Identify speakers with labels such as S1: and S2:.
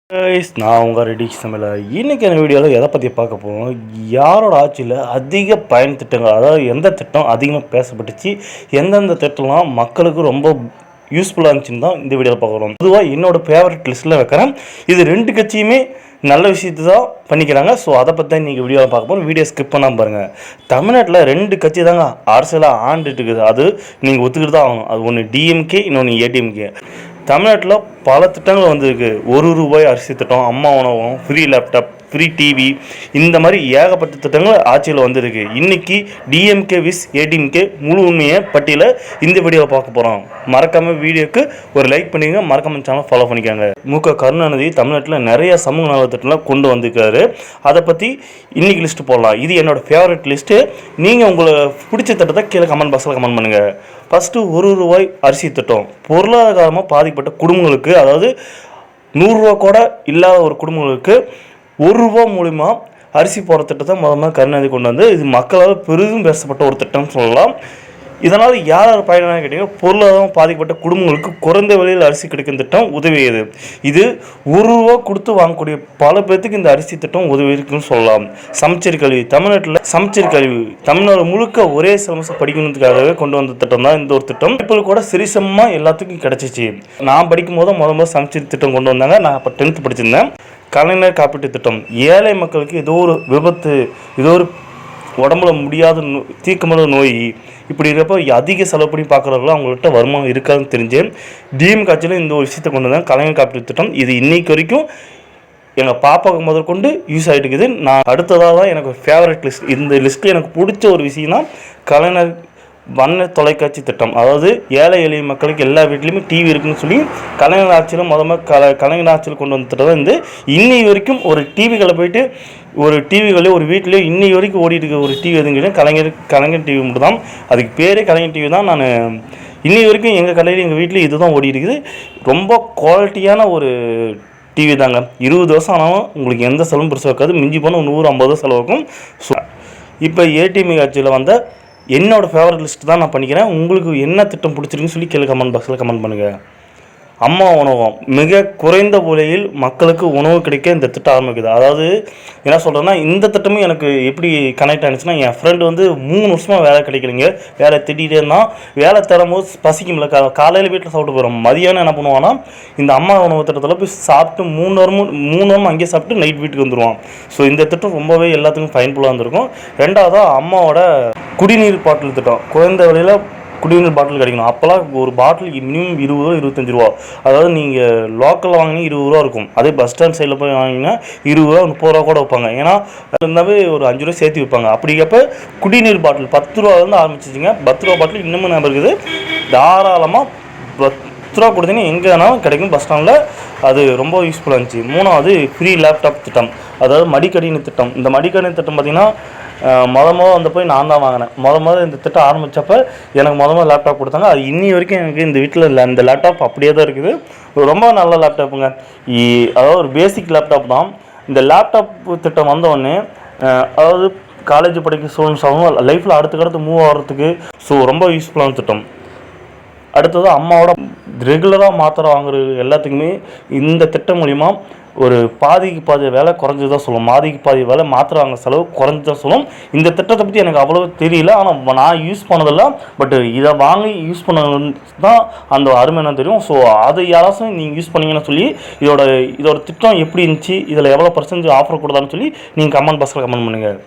S1: நான் உங்கள் ரெடி சமையல இன்றைக்கி அந்த வீடியோவில் எதை பற்றி பார்க்க போகிறோம், யாரோட ஆட்சியில் அதிக பயன் திட்டங்கள், அதாவது எந்த திட்டம் அதிகமாக பேசப்பட்டுச்சு, எந்தெந்த திட்டம்லாம் மக்களுக்கு ரொம்ப யூஸ்ஃபுல்லாக இருந்துச்சுன்னு தான் இந்த வீடியோவில் பார்க்குறோம். பொதுவாக என்னோடய ஃபேவரட் லிஸ்ட்டில் வைக்கிறேன். இது ரெண்டு கட்சியுமே நல்ல விஷயத்தை தான் பண்ணிக்கிறாங்க. ஸோ அதை பற்றி தான் இன்றைக்கி வீடியோவில் பார்க்க போகிறோம். வீடியோ ஸ்கிப் பண்ணாமல் பாருங்கள். தமிழ்நாட்டில் ரெண்டு கட்சி தாங்க அரசியலாக ஆண்டுட்டு இருக்குது. அது நீங்கள் ஒத்துக்கிட்டு தான் ஆகணும். அது ஒன்று டிஎம்கே, இன்னொன்று ஏடிஎம்கே. தமிழ்நாட்டில் பல திட்டங்கள் வந்திருக்கு. ₹1 அரிசி திட்டம், அம்மா உணவகம், ஃப்ரீ லேப்டாப், ஃப்ரீ டிவி, இந்த மாதிரி ஏகப்பட்ட திட்டங்கள் ஆட்சியில் வந்திருக்கு. இன்றைக்கி டிஎம்கே விஸ் ஏடிஎம்கே முழு உண்மையை பட்டியலை இந்த வீடியோவில் பார்க்க போகிறோம். மறக்காமல் வீடியோக்கு ஒரு லைக் பண்ணிங்க, மறக்காமல் சேனல் ஃபாலோ பண்ணிக்காங்க. கருணாநிதி தமிழ்நாட்டில் நிறைய சமூக நல திட்டம்லாம் கொண்டு வந்திருக்காரு. அதை பற்றி இன்றைக்கி லிஸ்ட்டு போடலாம். இது என்னோடய ஃபேவரட் லிஸ்ட்டு. நீங்கள் உங்களுக்கு பிடிச்ச திட்டத்தை கீழே கமெண்ட் பாக்ஸில் கமெண்ட் பண்ணுங்கள். ஃபஸ்ட்டு ₹1 அரிசி திட்டம் பொருளாதாரமாக பாதிக்கப்பட்ட குடும்பங்களுக்கு, அதாவது ₹100 கூட இல்லாத ஒரு குடும்பங்களுக்கு ₹1 மூலிமா அரிசி போகிற திட்டத்தை முதல்ல கருணாநிதி கொண்டு வந்து இது மக்களால் பெரிதும் பேசப்பட்ட ஒரு திட்டம்னு சொல்லலாம். இதனால் யார் பயனாக கேட்டீங்கன்னா, பொருளாதாரம் பாதிக்கப்பட்ட குடும்பங்களுக்கு குறைந்த விலையில் அரிசி கிடைக்கும் திட்டம் உதவியது. இது ₹1 கொடுத்து வாங்கக்கூடிய பல பேர்த்துக்கு இந்த அரிசி திட்டம் உதவி இருக்குன்னு சொல்லலாம். சமச்சீர் கல்வி தமிழ்நாட்டில் சமச்சீர் கல்வி தமிழ்நாடு முழுக்க ஒரே சிலபஸ் படிக்கணுன்றதுக்காகவே கொண்டு வந்த திட்டம் தான் இந்த ஒரு திட்டம். இப்போ கூட சரிசமமாக எல்லாத்துக்கும் கிடச்சிச்சு. நான் படிக்கும் போது முதல் சமச்சீர் திட்டம் கொண்டு வந்தாங்க. நான் அப்போ 10th படிச்சிருந்தேன். கலைஞர் காப்பீட்டு திட்டம் ஏழை மக்களுக்கு ஏதோ ஒரு விபத்து, ஏதோ ஒரு உடம்புல முடியாத தீர்க்கமான நோய், இப்படி இருக்கப்போ அதிக செலவு பண்ணி பார்க்குறவங்களும் அவங்கள்ட்ட வருமானம் இருக்காதுன்னு தெரிஞ்சேன். டிஎம்கே ஆட்சியில் இந்த ஒரு விஷயத்தை கொண்டு வந்தாங்க, கலைஞர் காப்பீட்டு திட்டம். இது இன்னைக்கு வரைக்கும் எங்கள் பாப்பாவுக்கு முதற்கொண்டு யூஸ் ஆகிட்டு இருக்குது. நான் அடுத்ததாக தான் எனக்கு ஃபேவரட் லிஸ்ட். இந்த லிஸ்ட்டில் எனக்கு பிடிச்ச ஒரு விஷயம்னா கலைஞர் வண்ண தொலைக்காட்சி திட்டம். அதாவது ஏழை எளிய மக்களுக்கு எல்லா வீட்லேயுமே டிவி இருக்குன்னு சொல்லி கலைஞர் ஆட்சியில் கலைஞர் ஆட்சியில் கொண்டு வந்த திட்டம் வந்து இன்னைக்கு வரைக்கும் ஒரு டிவிகளை போயிட்டு ஒரு டிவிகளே ஒரு வீட்டிலே இன்னைக்கு வரைக்கும் ஓடிட்டு இருக்க ஒரு டிவி எதுன்னு கலைஞர் டிவி மட்டும் தான். அதுக்கு பேரே கலைஞர் டிவி தான். நான் இன்னைக்கு வரைக்கும் எங்கள் கடையில் எங்கள் வீட்டில் இது தான் ஓடிட்டு இருக்குது. ரொம்ப குவாலிட்டியான ஒரு டிவி தாங்க. 20 வருஷம் ஆனாலும் உங்களுக்கு எந்த செலவும் பெருசாக இருக்காது. மிஞ்சி போனால் 150 செலவாகும். ஸோ இப்போ ஏடிஎம்கே ஆட்சியில் வந்த என்னோடய ஃபேவரட் லிஸ்ட்டு தான் நான் பண்ணிக்கிறேன். உங்களுக்கு என்ன திட்டம் பிடிச்சிருக்குன்னு சொல்லி கீழே கமெண்ட் பாக்ஸில் கமெண்ட் பண்ணுங்கள். அம்மா உணவகம் மிக குறைந்த விலையில் மக்களுக்கு உணவு கிடைக்க இந்த திட்டம் ஆரம்பிக்குது. அதாவது என்ன சொல்கிறேன்னா, இந்த திட்டமும் எனக்கு எப்படி கனெக்ட் ஆனிச்சுன்னா, என் ஃப்ரெண்டு வந்து 3 வருஷமாக வேலை கிடைக்கலைங்க. வேலை திட்டிகிட்டே இருந்தான். வேலை தரும்போது பசிக்கும்ல, காலையில் வீட்டில் சாப்பிட்டு போகிறோம். மதியானம் என்ன பண்ணுவான்னா, இந்த அம்மா உணவு திட்டத்தில் போய் சாப்பிட்டு 3 வாரம் அங்கேயே சாப்பிட்டு நைட் வீட்டுக்கு வந்துடுவான். ஸோ இந்த திட்டம் ரொம்பவே எல்லாத்துக்கும் பயன்புல்லாக இருந்திருக்கும். ரெண்டாவதாக அம்மாவோட குடிநீர் பாட்டில் திட்டம். குறைந்த விலையில் குடிநீர் பாட்டில் கிடைக்கணும். அப்போல்லாம் ஒரு பாட்டில் மினிமம் ₹20 ₹25. அதாவது நீங்கள் லோக்கலில் வாங்கினா ₹20 இருக்கும். அதே பஸ் ஸ்டாண்ட் சைடில் போய் வாங்கினா ₹20 ₹30 கூட வைப்பாங்க. ஏன்னா இருந்தாவே ஒரு ₹5 சேர்த்து வைப்பாங்க. அப்படிங்கிறப்ப குடிநீர் பாட்டில் ₹10 ஆரம்பிச்சிச்சிங்க. ₹10 பாட்டில் இன்னமும் ஞாபகம் இருக்குது. தாராளமாக ₹10 கொடுத்தீங்கன்னா எங்கே வேணாலும் கிடைக்கும் பஸ் ஸ்டாண்டில். அது ரொம்ப யூஸ்ஃபுல்லாக இருந்துச்சு. 3வது ஃப்ரீ லேப்டாப் திட்டம், அதாவது மடிக்கணினி திட்டம். இந்த மடிக்கணினி திட்டம் பார்த்திங்கன்னா அந்த போய் நான் தான் வாங்கினேன். இந்த திட்டம் ஆரம்பித்தப்போ எனக்கு லேப்டாப் கொடுத்தாங்க. அது இன்னி வரைக்கும் எனக்கு இந்த வீட்டில் இல்லை. இந்த லேப்டாப் அப்படியே தான் இருக்குது. ரொம்ப நல்ல லேப்டாப்புங்க. அதாவது ஒரு பேசிக் லேப்டாப் தான். இந்த லேப்டாப் திட்டம் வந்தோடனே அதாவது காலேஜ் படிக்க ஸ்டூடெண்ட்ஸ் ஆகும் லைஃப்பில் அடுத்தடுத்து மூவ் ஆகிறதுக்கு ஸோ ரொம்ப யூஸ்ஃபுல்லான திட்டம். அடுத்தது அம்மாவோட ரெகுலராக மாத்திரை வாங்குறது எல்லாத்துக்குமே இந்த திட்டம் மூலிமா ஒரு பாதிக்கு பாதி வேலை குறைஞ்சதான் சொல்லும். பாதிக்கு பாதி வேலை மாத்திரை வாங்க செலவு குறைஞ்சதான் சொல்லும். இந்த திட்டத்தை பற்றி எனக்கு அவ்வளோ தெரியல. ஆனால் நான் யூஸ் பண்ணதில்லை. பட் இதை வாங்கி யூஸ் பண்ண தான் அந்த அருமை என்ன தெரியும். ஸோ அதை யாராச்சும் நீங்கள் யூஸ் பண்ணீங்கன்னு சொல்லி இதோட திட்டம் எப்படி இருந்துச்சு, இதில் எவ்வளோ % ஆஃபர் கொடுத்தான்னு சொல்லி நீங்கள் கமெண்ட் பாக்ஸில் கமெண்ட் பண்ணுங்கள்.